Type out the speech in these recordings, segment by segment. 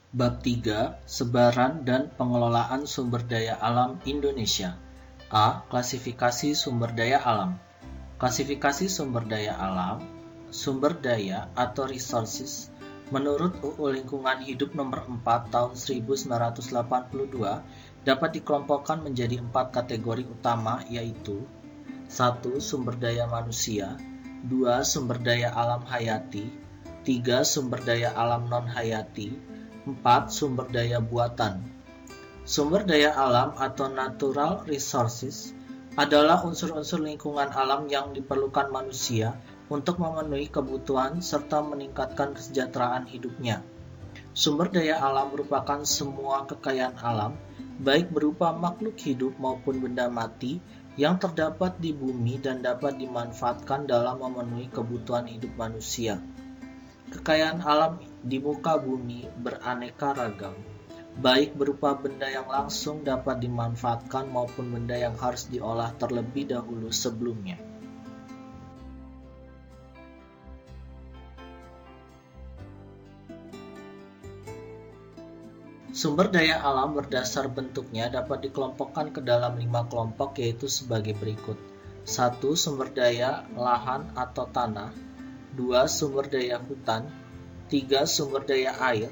Bab 3. Sebaran dan pengelolaan sumber daya alam Indonesia. A. Klasifikasi sumber daya alam. Klasifikasi sumber daya alam, sumber daya atau resources, menurut UU Lingkungan Hidup nomor 4 tahun 1982 dapat dikelompokkan menjadi 4 kategori utama, yaitu 1. Sumber daya manusia, 2. Sumber daya alam hayati, 3. Sumber daya alam non-hayati, 4. Sumber daya buatan. Sumber daya alam atau natural resources adalah unsur-unsur lingkungan alam yang diperlukan manusia untuk memenuhi kebutuhan serta meningkatkan kesejahteraan hidupnya. Sumber daya alam merupakan semua kekayaan alam, baik berupa makhluk hidup maupun benda mati, yang terdapat di bumi dan dapat dimanfaatkan dalam memenuhi kebutuhan hidup manusia. Kekayaan alam di muka bumi beraneka ragam, baik berupa benda yang langsung dapat dimanfaatkan maupun benda yang harus diolah terlebih dahulu sebelumnya. Sumber daya alam berdasar bentuknya dapat dikelompokkan ke dalam 5 kelompok, yaitu sebagai berikut. 1. Sumber daya lahan atau tanah, 2. Sumber daya hutan, 3. Sumber daya air,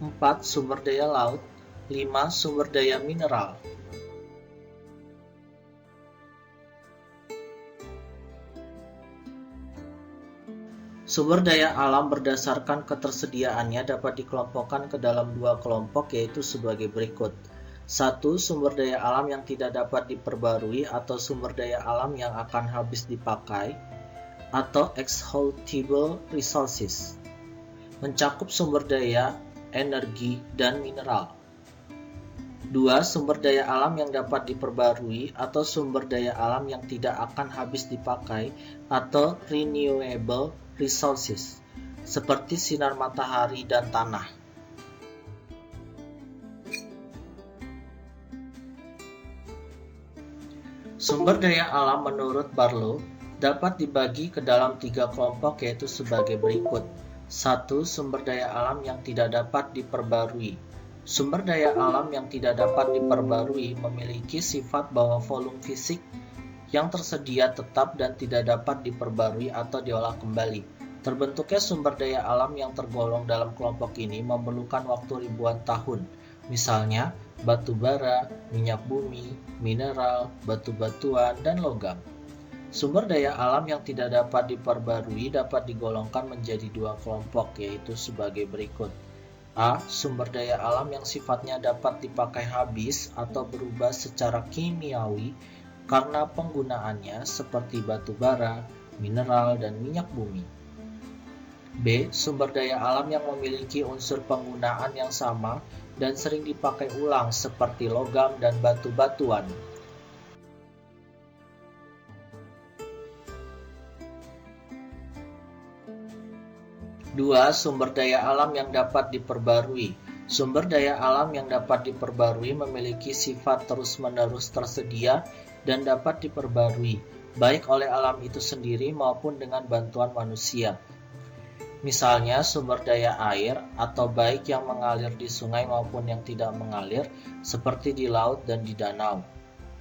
4. Sumber daya laut, 5. Sumber daya mineral. Sumber daya alam berdasarkan ketersediaannya dapat dikelompokkan ke dalam 2 kelompok, yaitu sebagai berikut. 1. Sumber daya alam yang tidak dapat diperbarui atau sumber daya alam yang akan habis dipakai, atau exhaustible resources, mencakup sumber daya, energi, dan mineral. 2. Sumber daya alam yang dapat diperbarui atau sumber daya alam yang tidak akan habis dipakai, atau renewable resources, seperti sinar matahari dan tanah. Sumber daya alam menurut Barlow dapat dibagi ke dalam 3 kelompok, yaitu sebagai berikut. 1. Sumber daya alam yang tidak dapat diperbarui. Sumber daya alam yang tidak dapat diperbarui memiliki sifat bahwa volume fisik yang tersedia tetap dan tidak dapat diperbarui atau diolah kembali. Terbentuknya sumber daya alam yang tergolong dalam kelompok ini memerlukan waktu ribuan tahun, misalnya batu bara, minyak bumi, mineral, batu-batuan, dan logam. Sumber daya alam yang tidak dapat diperbarui dapat digolongkan menjadi 2 kelompok, yaitu sebagai berikut. A. Sumber daya alam yang sifatnya dapat dipakai habis atau berubah secara kimiawi karena penggunaannya, seperti batu bara, mineral, dan minyak bumi. B. Sumber daya alam yang memiliki unsur penggunaan yang sama dan sering dipakai ulang, seperti logam dan batu-batuan. 2. Sumber daya alam yang dapat diperbarui. Sumber daya alam yang dapat diperbarui memiliki sifat terus-menerus tersedia dan dapat diperbarui, baik oleh alam itu sendiri maupun dengan bantuan manusia. Misalnya sumber daya air, atau baik yang mengalir di sungai maupun yang tidak mengalir, seperti di laut dan di danau.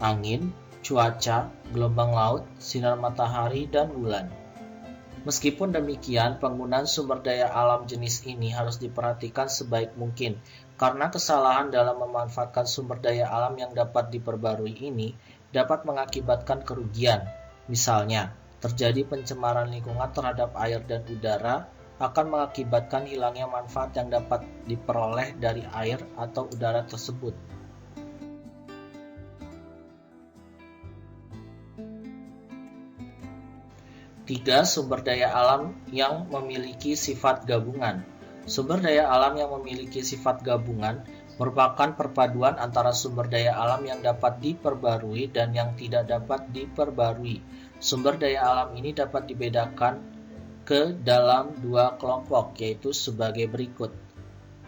Angin, cuaca, gelombang laut, sinar matahari, dan bulan. Meskipun demikian, penggunaan sumber daya alam jenis ini harus diperhatikan sebaik mungkin, karena kesalahan dalam memanfaatkan sumber daya alam yang dapat diperbarui ini dapat mengakibatkan kerugian. Misalnya, terjadi pencemaran lingkungan terhadap air dan udara akan mengakibatkan hilangnya manfaat yang dapat diperoleh dari air atau udara tersebut. Tiga. Sumber daya alam yang memiliki sifat gabungan. Sumber daya alam yang memiliki sifat gabungan merupakan perpaduan antara sumber daya alam yang dapat diperbarui dan yang tidak dapat diperbarui. Sumber daya alam ini dapat dibedakan ke dalam 2 kelompok, yaitu sebagai berikut.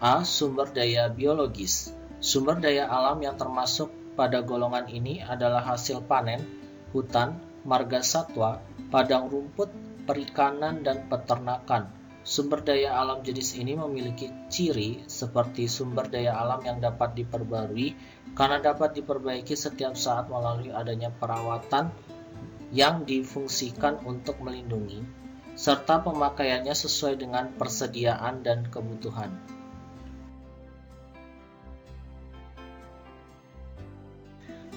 A. Sumber daya biologis. Sumber daya alam yang termasuk pada golongan ini adalah hasil panen, hutan, marga satwa, padang rumput, perikanan, dan peternakan. Sumber daya alam jenis ini memiliki ciri seperti sumber daya alam yang dapat diperbarui karena dapat diperbaiki setiap saat melalui adanya perawatan yang difungsikan untuk melindungi, serta pemakaiannya sesuai dengan persediaan dan kebutuhan.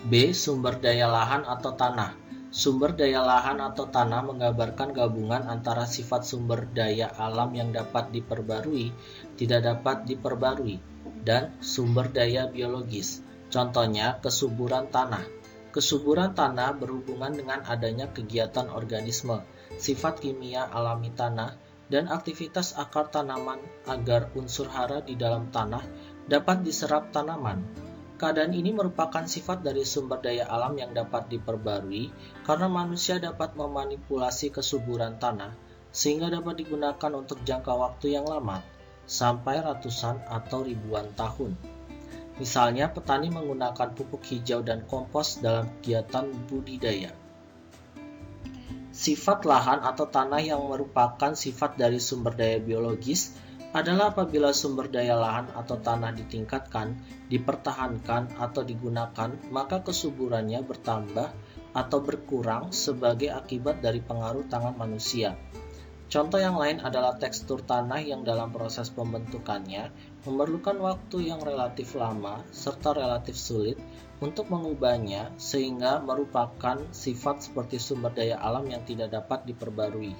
B. Sumber daya lahan atau tanah. Sumber daya lahan atau tanah menggambarkan gabungan antara sifat sumber daya alam yang dapat diperbarui, tidak dapat diperbarui, dan sumber daya biologis. Contohnya, kesuburan tanah. Kesuburan tanah berhubungan dengan adanya kegiatan organisme, sifat kimia alami tanah, dan aktivitas akar tanaman agar unsur hara di dalam tanah dapat diserap tanaman. Keadaan ini merupakan sifat dari sumber daya alam yang dapat diperbarui karena manusia dapat memanipulasi kesuburan tanah sehingga dapat digunakan untuk jangka waktu yang lama, sampai ratusan atau ribuan tahun. Misalnya, petani menggunakan pupuk hijau dan kompos dalam kegiatan budidaya. Sifat lahan atau tanah yang merupakan sifat dari sumber daya biologis adalah apabila sumber daya lahan atau tanah ditingkatkan, dipertahankan, atau digunakan, maka kesuburannya bertambah atau berkurang sebagai akibat dari pengaruh tangan manusia. Contoh yang lain adalah tekstur tanah yang dalam proses pembentukannya memerlukan waktu yang relatif lama serta relatif sulit untuk mengubahnya sehingga merupakan sifat seperti sumber daya alam yang tidak dapat diperbarui.